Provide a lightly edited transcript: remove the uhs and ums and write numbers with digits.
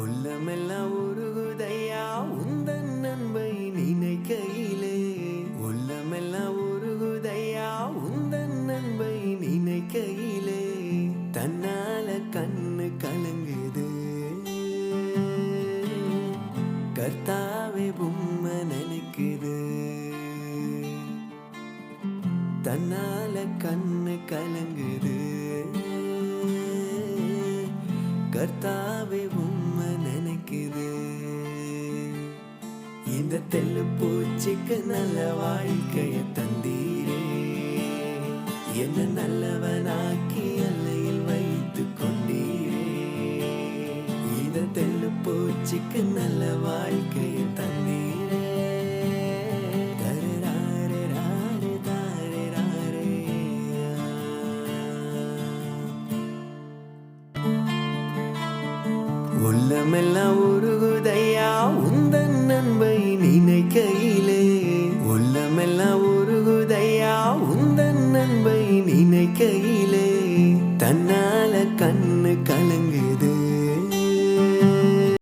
உள்ளமெல்லாம் உருகுதையா உந்தன் அன்பை நினைக்கையிலே. உள்ளமெல்லாம் உருகுதையா உந்தன் அன்பை நினைக்கையிலே. தன்னால கண்ணு கலங்குது கர்த்தாவே பொம்மை நினைக்குது. தன்னால கண்ணு கலங்குது கர்த்தாவே உம்மை நினைக்குது. இந்த தெல்லு பூச்சிக்கு நல்ல வாழ்க்கைய தந்தீரே. என்ன நல்லவனாக்கி அல்லையில் வைத்து கொண்டீரே. இந்த தெல்லு பூச்சிக்கு நல்ல வாழ்க்கைய தந்தீரே. உள்ளமெல்லாம் உருகு